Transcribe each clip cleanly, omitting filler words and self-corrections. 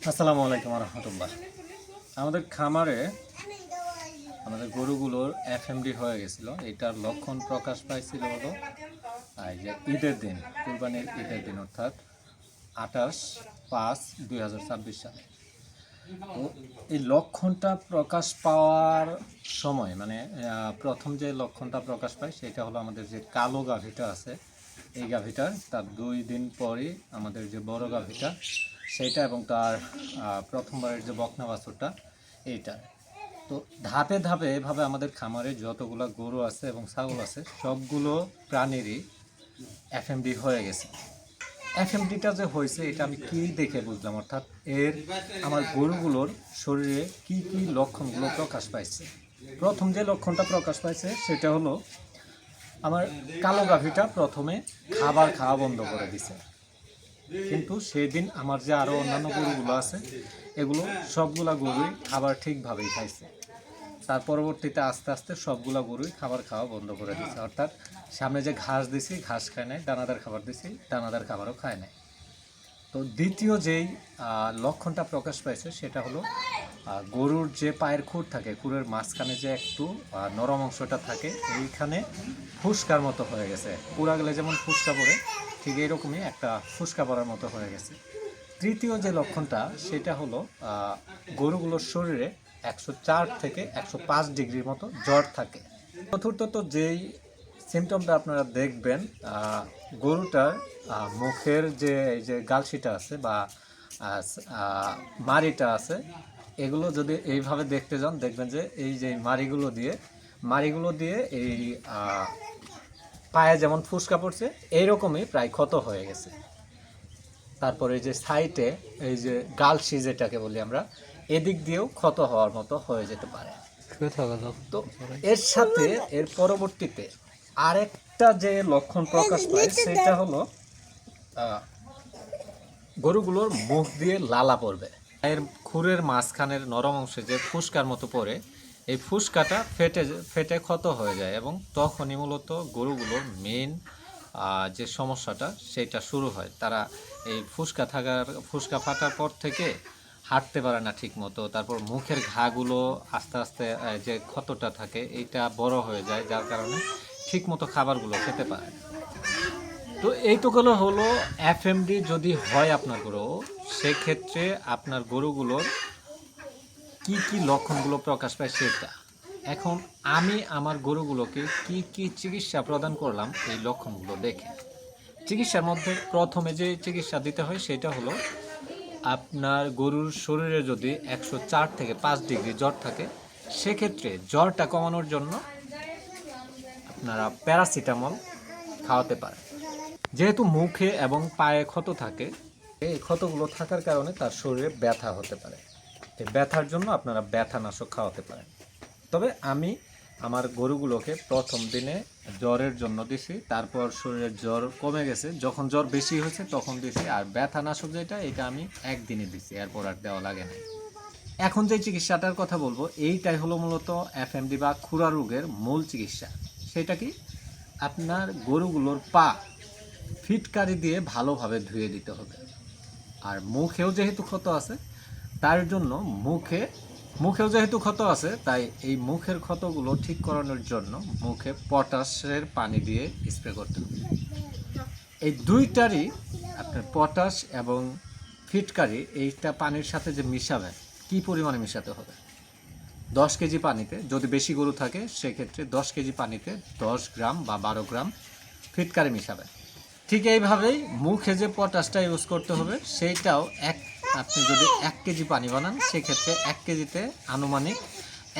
আসসালামু আলাইকুম রহমতুল্লাহ। আমাদের খামারে আমাদের গরুগুলোর এফএমডি হয়ে গেছিলো। এটার লক্ষণ প্রকাশ পাইছিল হলো এই যে ঈদের দিন, কুরবানির ঈদের দিন, অর্থাৎ 28/5/2026 সালে। তো এই লক্ষণটা প্রকাশ পাওয়ার সময় মানে প্রথম যে লক্ষণটা প্রকাশ পায় সেটা হলো আমাদের যে কালো গাভীটা আছে, এই গাভীটার তার 2 দিন পরই আমাদের যে বড় গাভীটা সেইটা এবং তার প্রথমবারের যে বকনা বাছুরটা এইটা। তো ধাপে ধাপে এভাবে আমাদের খামারে যতগুলো গরু আছে এবং ছাগল আছে সবগুলো প্রাণীরই এফএমডি হয়ে গেছে। এফএমডিটা যে হয়েছে এটা আমি কি দেখে বুঝলাম, অর্থাৎ আমার গরুগুলোর শরীরে কি কি লক্ষণগুলো প্রকাশ পাইছে। প্রথম যে লক্ষণটা প্রকাশ পাইছে সেটা হলো আমার কালো গাভীটা প্রথমে খাবার খাওয়া বন্ধ করে দিছে, কিন্তু সেদিন আমার যে আরও অন্যান্য গরুগুলো আছে এগুলো সবগুলা গরুই খাবার ঠিকভাবেই খাইছে। তার পরবর্তীতে আস্তে আস্তে সবগুলা গরুই খাবার খাওয়া বন্ধ করে দিচ্ছে, অর্থাৎ সামনে যে ঘাস দিছি ঘাস খায় নাই, দানাদার খাবার দিছি দানাদার খাবারও খায় নাই। তো দ্বিতীয় যেই লক্ষণটা প্রকাশ পাইছে সেটা হলো গরুর যে পায়ের খুর থাকে, খুরের মাঝখানে যে একটু নরম অংশটা থাকে এইখানে ফুসকার মতো হয়ে গেছে। পুরা গেলে যেমন ফুসকা পড়ে ঠিক এইরকমই একটা ফুসকা পড়ার মতো হয়ে গেছে। তৃতীয় যে লক্ষণটা সেটা হলো গরুগুলোর শরীরে 104 থেকে 105 ডিগ্রির মতো জ্বর থাকে। চতুর্থত যেই সিমটমটা আপনারা দেখবেন, গরুটার মুখের যে এই যে গালসিটা আছে বা মাড়িটা আছে, এগুলো যদি এইভাবে দেখতে যান দেখবেন যে এই যে মাড়িগুলো দিয়ে এই পায়ে যেমন ফুসকা পড়ছে এইরকমই প্রায় ক্ষত হয়ে গেছে। তারপরে এই যে সাইটে এই যে গালসি যেটাকে বলি আমরা, এদিক দিয়েও ক্ষত হওয়ার মতো হয়ে যেতে পারে। তো এর সাথে এর পরবর্তীতে আরেকটা যে লক্ষণ প্রকাশ পায় সেটা হলো গরুগুলোর মুখ দিয়ে লালা পড়বে। এর খুরের মাঝখানের নরম অংশে যে ফুসকার মতো পড়ে, এই ফুসকাটা ফেটে ফেটে ক্ষত হয়ে যায় এবং তখনই মূলত গরুগুলোর মেইন যে সমস্যাটা সেটা শুরু হয়। তারা এই ফুসকা ফাটার পর থেকে হাঁটতে পারে না ঠিক মতো। তারপর মুখের ঘাগুলো আস্তে আস্তে যে ক্ষতটা থাকে এইটা বড় হয়ে যায়, যার কারণে ঠিক মতো খাবারগুলো খেতে পারে না। তো এইটুকুলো হলো এফএমডি যদি হয় আপনার গরু, সেক্ষেত্রে আপনার গরুগুলোর কি কি লক্ষণগুলো প্রকাশ পায় সেটা। এখন আমি আমার গরুগুলোকে কি কি চিকিৎসা প্রদান করলাম এই লক্ষণগুলো দেখে। চিকিৎসার মধ্যে প্রথমে যে চিকিৎসা দিতে হয় সেটা হলো আপনার গরুর শরীরে যদি 104 থেকে 5 ডিগ্রি জ্বর থাকে, সেক্ষেত্রে জ্বরটা কমানোর জন্য আপনারা প্যারাসিটামল খাওয়াতে পারেন। যেহেতু মুখে এবং পায়ে ক্ষত থাকে, এই ক্ষতগুলো থাকার কারণে তার শরীরে ব্যথা হতে পারে। এই ব্যথার জন্য আপনারা ব্যথানাশক খাওয়াতে পারেন। তবে আমি আমার গরুগুলোকে প্রথম দিনে জ্বরের জন্য দিছি, তারপর শরীরের জ্বর কমে গেছে, যখন জ্বর বেশি হয়েছে তখন দিছি। আর ব্যথানাশক যেটা এটা আমি একদিনে দিছি, এরপর আর দেওয়া লাগে না। এখন যে চিকিৎসাটার কথা বলবো এইটাই হলো মূলত এফএমডি বা খুরা রোগের মূল চিকিৎসা। সেটা কি, আপনার গরুগুলোর পা ফিটকারি দিয়ে ভালোভাবে ধুয়ে দিতে হবে। আর মুখেও যেহেতু ক্ষত আছে তার জন্য মুখেও যেহেতু ক্ষত আছে তাই এই মুখের ক্ষতগুলো ঠিক করানোর জন্য মুখে পটাশের পানি দিয়ে স্প্রে করতে হবে। এই দুইটারই আপনার পটাশ এবং ফিটকারি এইটা পানির সাথে যে মিশাবেন, কী পরিমাণে মিশাতে হবে, 10 কেজি পানিতে, যদি বেশি গরু থাকে সেক্ষেত্রে 10 কেজি পানিতে 10 গ্রাম বা 12 গ্রাম ফিটকারি মিশাবেন। ঠিক এইভাবেই মুখে যে পটাশটা ইউজ করতে হবে সেইটাও আপনি যদি 1 কেজি পানি বানান সেক্ষেত্রে 1 কেজিতে আনুমানিক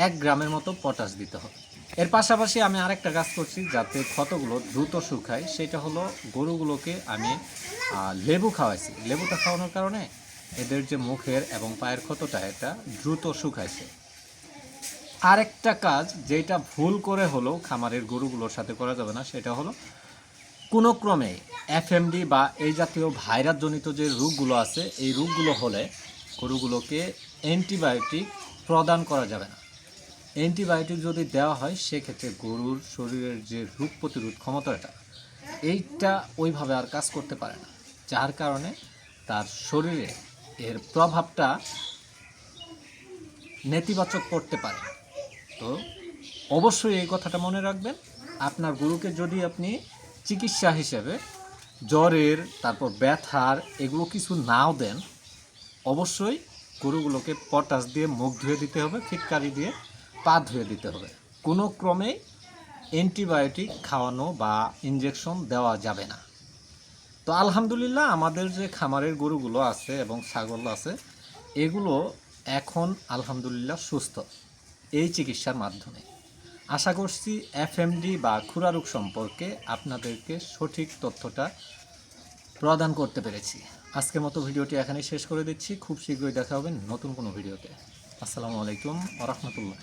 1 গ্রামের মতো পটাশ দিতে হবে। এর পাশাপাশি আমি আরেকটা কাজ করছি যাতে ক্ষতগুলো দ্রুত শুকায়, সেটা হলো গরুগুলোকে আমি লেবু খাওয়াইছি। লেবুটা খাওয়ানোর কারণে এদের যে মুখের এবং পায়ের ক্ষতটা এটা দ্রুত শুকাইছে। আরেকটা কাজ যেটা ভুল করে হলেও খামারের গরুগুলোর সাথে করা যাবে না, সেটা হলো কোনো ক্রমে এফএমডি বা এই জাতীয় ভাইরাসজনিত যে রোগগুলো আছে এই রোগগুলো হলে গরুগুলোকে অ্যান্টিবায়োটিক প্রদান করা যাবে না। অ্যান্টিবায়োটিক যদি দেওয়া হয় সেক্ষেত্রে গরুর শরীরের যে রোগ প্রতিরোধ ক্ষমতাটা এইটা ওইভাবে আর কাজ করতে পারে না, যার কারণে তার শরীরে এর প্রভাবটা নেতিবাচক পড়তে পারে। তো অবশ্যই এই কথাটা মনে রাখবেন, আপনার গরুকে যদি আপনি চিকিৎসা হিসেবে জ্বরের, তারপর ব্যথার এগুলো কিছু নাও দেন, অবশ্যই গরুগুলোকে পটাশ দিয়ে মুখ ধুয়ে দিতে হবে, ফিটকারি দিয়ে পা ধুয়ে দিতে হবে। কোনো ক্রমে অ্যান্টিবায়োটিক খাওয়ানো বা ইনজেকশন দেওয়া যাবে না। তো আলহামদুলিল্লাহ আমাদের যে খামারের গরুগুলো আছে এবং ছাগল আছে, এগুলো এখন আলহামদুলিল্লাহ সুস্থ এই চিকিৎসার মাধ্যমে। আশা করছি এফএমডি বা খুরা রোগ সম্পর্কে আপনাদেরকে সঠিক তথ্যটা প্রদান করতে পেরেছি। আজকের মতো ভিডিওটি এখানেই শেষ করে দিচ্ছি। খুব শীঘ্রই দেখা হবে নতুন কোনো ভিডিওতে। আসসালামু আলাইকুম ওয়া রাহমাতুল্লাহ।